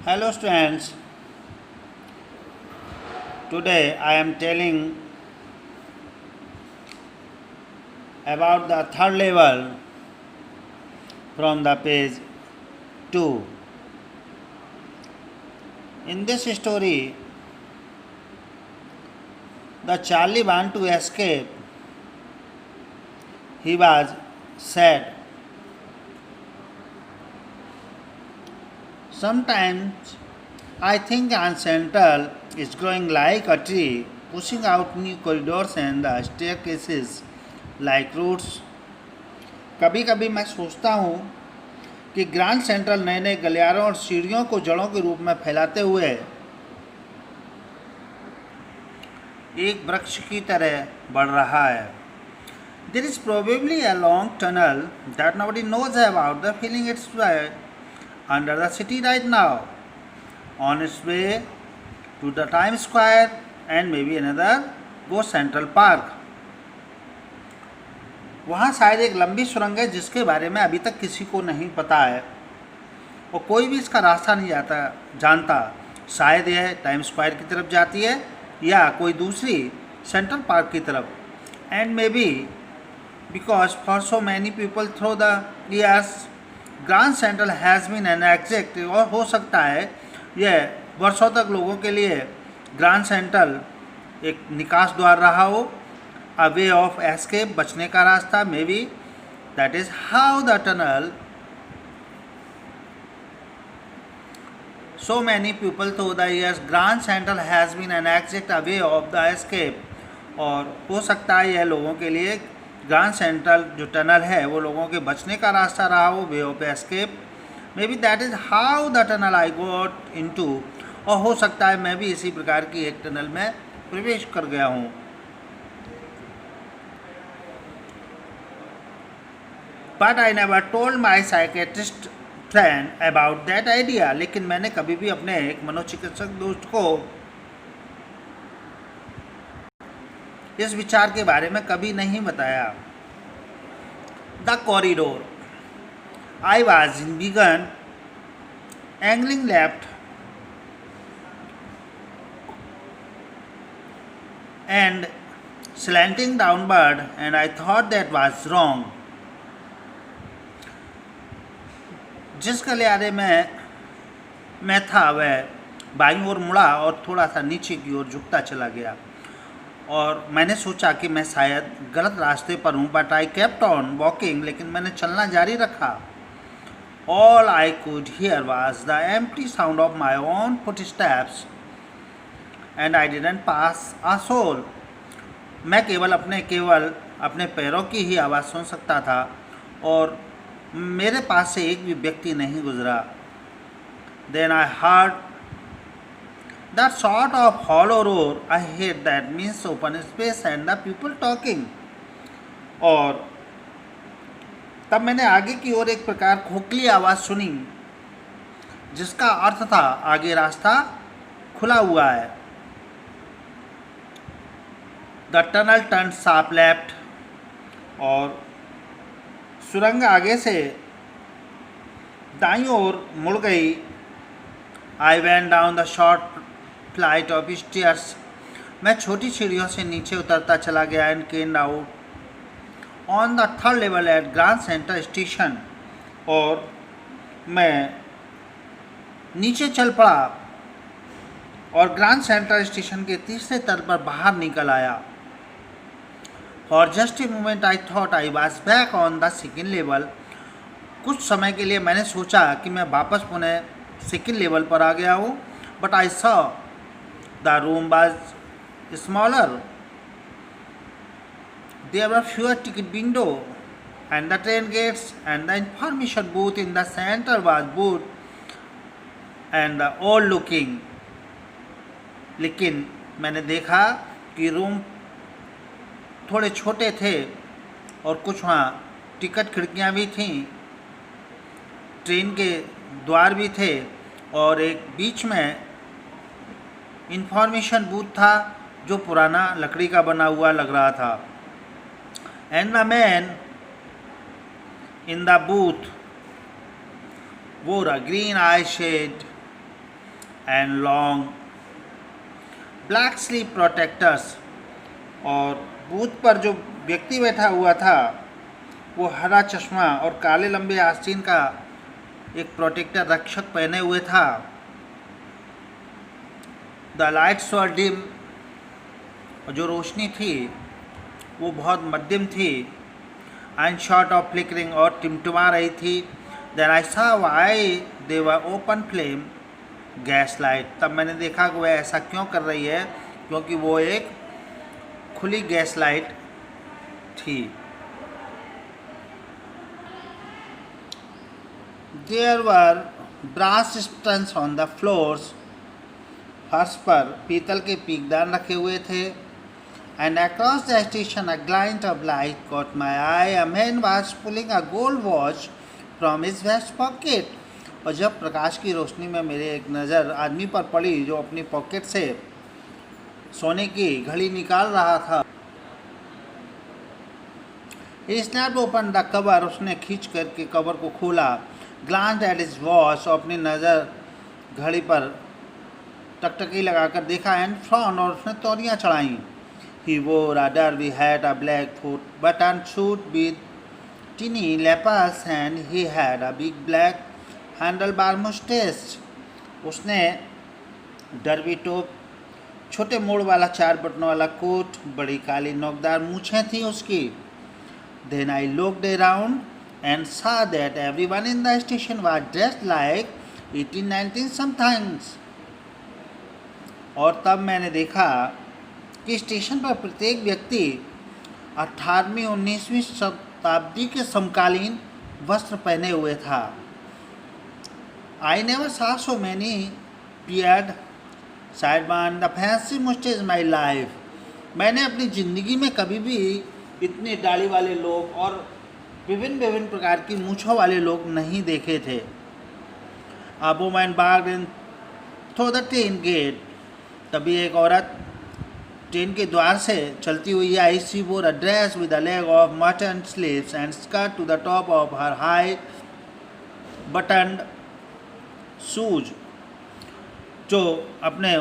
Hello students, today I am telling about the third level from the page 2. In this story, the Charlie want to escape. He was sad. Sometimes I think Aunt Central is growing like a tree, pushing out new corridors and the staircases like roots. कभी कभी मैं सोचता हूँ कि grand central नए नए गलियारों और सीढ़ियों को जड़ों के रूप में फैलाते हुए एक वृक्ष की तरह बढ़ रहा है. There is probably a long tunnel that nobody knows about, the feeling it's under the city right now, on its way to the Times Square and maybe another go Central Park. वहाँ शायद एक लंबी सुरंग है जिसके बारे में अभी तक किसी को नहीं पता है और कोई भी इसका रास्ता नहीं जानता. शायद यह टाइम स्क्वायर की तरफ जाती है या कोई दूसरी सेंट्रल पार्क की तरफ. And maybe because for so many people through the years Grand Central has been an exact, और हो सकता है यह वर्षों तक लोगों के लिए ग्रैंड सेंट्रल एक निकास द्वार रहा हो, अ वे ऑफ एस्केप, बचने का रास्ता. May be that is how the tunnel so many people through the years Grand Central has been an exact way of the escape. और हो सकता है यह लोगों के लिए ग्रैंड सेंट्रल जो टनल है वो लोगों के बचने का रास्ता रहा हो, way of escape. Maybe that is how the tunnel I got into, और हो सकता है मैं भी इसी प्रकार की एक टनल में प्रवेश कर गया हूँ. But I never told my psychiatrist friend about that idea, लेकिन मैंने कभी भी अपने एक मनोचिकित्सक दोस्त को इस विचार के बारे में कभी नहीं बताया. The corridor I was in began angling left and slanting downward, and I thought that was wrong. जिस गलियारे में मैं था वह बाईं ओर मुड़ा और थोड़ा सा नीचे की ओर झुकता चला गया और मैंने सोचा कि मैं शायद गलत रास्ते पर हूँ. But I kept on walking, लेकिन मैंने चलना जारी रखा. All I could hear was the empty sound of my own footsteps and I didn't pass a soul. मैं केवल अपने पैरों की ही आवाज़ सुन सकता था और मेरे पास से एक भी व्यक्ति नहीं गुजरा. Then I heard that sort of hollow roar I hate that means open space and the people talking. और तब मैंने आगे की ओर एक प्रकार खोखली आवाज़ सुनी जिसका अर्थ था आगे रास्ता खुला हुआ है. The tunnel turn sharp left, और सुरंग आगे से दाईं ओर मुड़ गई. I went down the short flight of stairs, मैं छोटी सीढ़ियों से नीचे उतरता चला गया. And came out on the third level at Grand Central Station, और मैं नीचे चल पड़ा और ग्रैंड सेंट्रल स्टेशन के तीसरे तल पर बाहर निकल आया. For just a moment I thought I was back on the second level. कुछ समय के लिए मैंने सोचा कि मैं वापस पुनः सेकेंड लेवल पर आ गया हूँ. But I saw the room was smaller. There were fewer ticket windows and the train gates and the information booth in the center was good and old looking. लेकिन मैंने देखा कि रूम थोड़े छोटे थे और कुछ वहाँ टिकट खिड़कियाँ भी थीं, ट्रेन के द्वार भी थे और एक बीच में इंफॉर्मेशन बूथ था जो पुराना लकड़ी का बना हुआ लग रहा था. And the man in the booth wore a green eye shade and long black sleeve protectors. और बूथ पर जो व्यक्ति बैठा हुआ था वो हरा चश्मा और काले लंबे आस्तीन का एक प्रोटेक्टर रक्षक पहने हुए था. द लाइट्स वर डिम, और जो रोशनी थी वो बहुत मध्यम थी. एंड शॉर्ट ऑफ फ्लिकरिंग, और टिमटिमा रही थी. देन आई सा why they were open flame gas light. तब मैंने देखा कि वह ऐसा क्यों कर रही है, क्योंकि वो एक खुली गैस लाइट थी. There were brass spittoons on the floors. फर्श पर पीतल के पीकदान रखे हुए थे. And across the station a glint of light caught my eye. A man was pulling a gold watch from his vest pocket. और जब प्रकाश की रोशनी में मेरे एक नज़र आदमी पर पड़ी जो अपनी पॉकेट से सोने की घड़ी निकाल रहा था. He snapped open the cover. उसने खींच करके कवर को खोला. Glanced at his watch, और अपनी नज़र घड़ी पर टकटकी लगाकर देखा. एंड फ्रॉन, और उसने तौलियाँ चढ़ाई. He wore a derby hat, a black button suit with tiny lapels, and he had a big black handlebar mustache. उसने डर्बी टोप, छोटे मोड़ वाला 4 बटनों वाला कोट, बड़ी काली नोकदार मूछें थी उसकी. Then I looked around and saw that everyone in the station was dressed like 1819 sometimes. और तब मैंने देखा कि स्टेशन पर प्रत्येक व्यक्ति 18वीं 19वीं शताब्दी के समकालीन वस्त्र पहने हुए था. I never saw so many beard, sideburn, the fancy mustache in my life. मैंने अपनी ज़िंदगी में कभी भी इतने दाढ़ी वाले लोग और विभिन्न प्रकार की मूँछों वाले लोग नहीं देखे थे. A woman barged in through the train gate. तभी एक औरत ट्रेन के द्वार से चलती हुई आई. She wore a dress with a leg of mutton sleeves and skirt to the top of her high buttoned shoes. जो अपने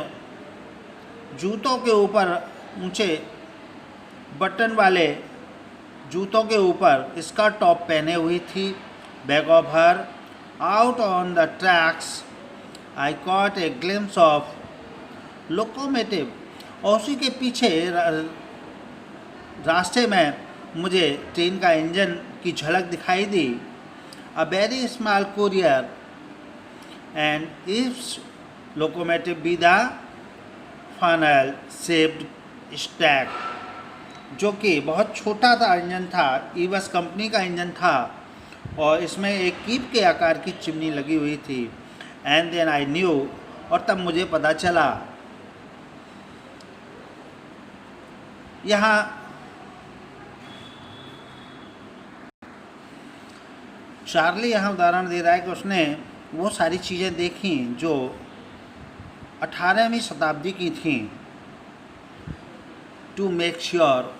जूतों के ऊपर, ऊंचे बटन वाले जूतों के ऊपर इसका टॉप पहने हुई थी. Back of her out on the tracks I caught a glimpse of locomotive. और उसी के पीछे रास्ते में मुझे ट्रेन का इंजन की झलक दिखाई दी. A very small Currier and Ives locomotive be the funnel shaped stack, जो कि बहुत छोटा सा इंजन था. ईवस कंपनी का इंजन था और इसमें एक कीप के आकार की चिमनी लगी हुई थी. एंड देन आई न्यू, और तब मुझे पता चला. यहाँ चार्ली यहाँ उदाहरण दे रहा है कि उसने वो सारी चीज़ें देखी जो 18वीं शताब्दी की थी. To make sure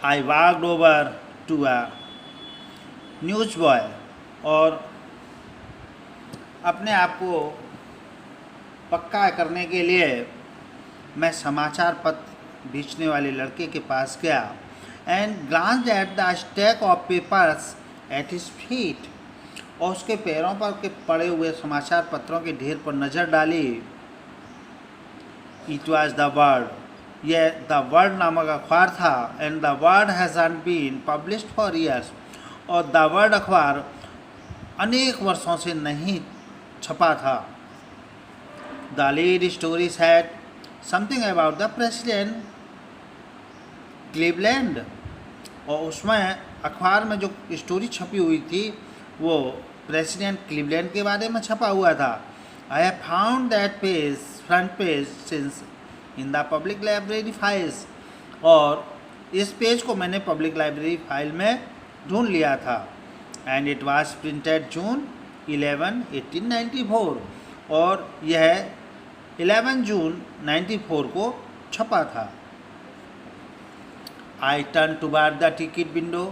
I walked over to a news boy. और अपने आप को पक्का करने के लिए मैं समाचार पत्र बेचने वाले लड़के के पास गया. And glanced at the stack of papers at his feet. और उसके पैरों पर के पड़े हुए समाचार पत्रों के ढेर पर नज़र डाली. It was the world. यह द वर्ल्ड नामक अखबार था. And the world hasn't been published for years. और द वर्ल्ड अखबार अनेक वर्षों से नहीं छपा था. The lead stories had something about the president Cleveland. और उसमें अखबार में जो स्टोरी छपी हुई थी वो प्रेसिडेंट क्लीवलैंड के बारे में छपा हुआ था. I have found that page, front page since in the public library files. और इस पेज को मैंने पब्लिक लाइब्रेरी फाइल में ढूंढ लिया था. एंड इट वाज प्रिंटेड जून 11, 1894. और यह 11 जून 94 को छपा था. I turn toward the ticket window.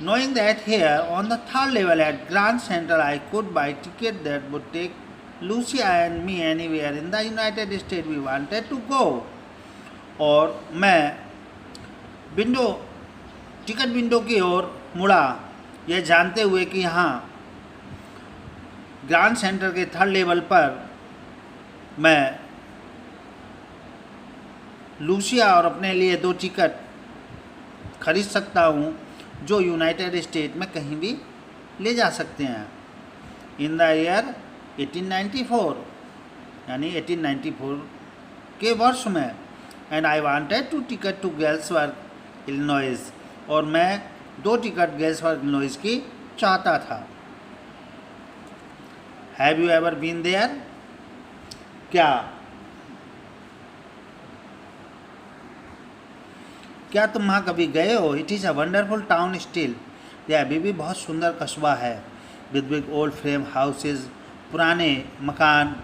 knowing that here on the third level at Grand Central I could buy ticket that would take Lucia and me anywhere in the United States we wanted to go. और मैं ticket window की ओर मुड़ा, यह जानते हुए कि यहाँ grand centre के थर्ड लेवल पर मैं लूसिया और अपने लिए 2 टिकट खरीद सकता हूँ जो यूनाइटेड स्टेट में कहीं भी ले जा सकते हैं। इन द ईयर 1894 यानी 1894 के वर्ष में। And I wanted 2 ticket to Galesburg Illinois, और मैं 2 टिकट गेल्सवर्थ इलिनॉइस की चाहता था। Have you ever been there? क्या तुम वहाँ कभी गए हो? It is a wonderful town still, यह अभी भी बहुत सुंदर कस्बा है। With big old frame houses, पुराने मकान,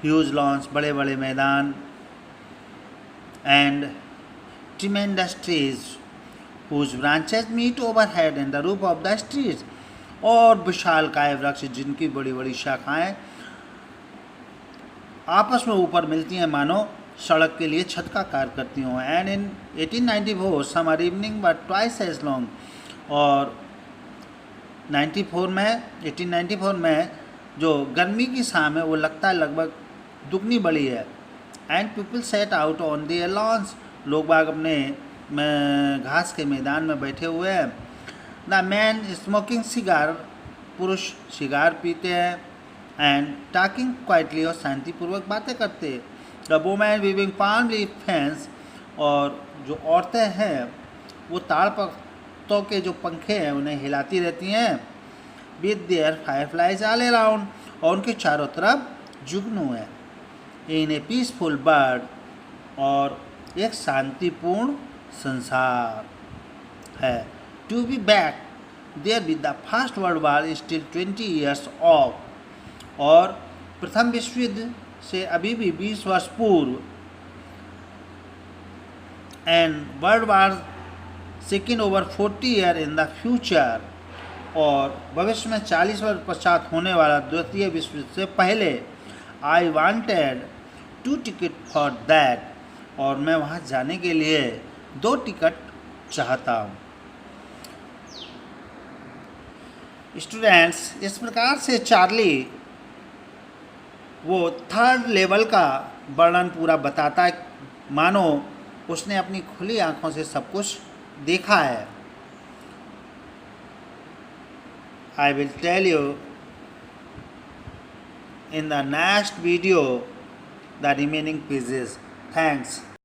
ह्यूज लॉन्स, बड़े बड़े मैदान, and tremendous trees whose branches meet overhead in the roof of the street, और विशालकाय वृक्ष जिनकी बड़ी बड़ी शाखाएं आपस में ऊपर मिलती हैं, मानो सड़क के लिए छत का कार्य करती हों। And in 1894 summer evening but twice as long, और 1894 में जो गर्मी की शाम है वो लगता है लगभग दुगनी बड़ी है। And people set out on the lawns, लोग बाग अपने घास के मैदान में बैठे हुए हैं। द मैन स्मोकिंग सिगार, पुरुष सिगार पीते हैं। एंड टॉकिंग क्वाइटली, और शांतिपूर्वक बातें करते। The women weaving palm leaf fans, और जो औरतें हैं वो ताड़ पत्तों के जो पंखे हैं उन्हें हिलाती रहती हैं। With their fireflies all around, और उनके चारों तरफ जुगनू है। इन ए पीसफुल बर्ड, और एक शांतिपूर्ण संसार है। To be back there with the first world war still 20 years off, और प्रथम विश्व युद्ध से अभी भी 20 वर्ष पूर्व। And world war second over 40 year in the future, और भविष्य में 40 वर्ष पश्चात होने वाला द्वितीय विश्व युद्ध से पहले। आई वांटेड 2 टिकट फॉर दैट, और मैं वहाँ जाने के लिए 2 टिकट चाहता हूँ। स्टूडेंट्स, इस प्रकार से चार्ली वो थर्ड लेवल का वर्णन पूरा बताता है, मानो उसने अपनी खुली आंखों से सब कुछ देखा है। I will tell you in the next video the remaining pages. Thanks.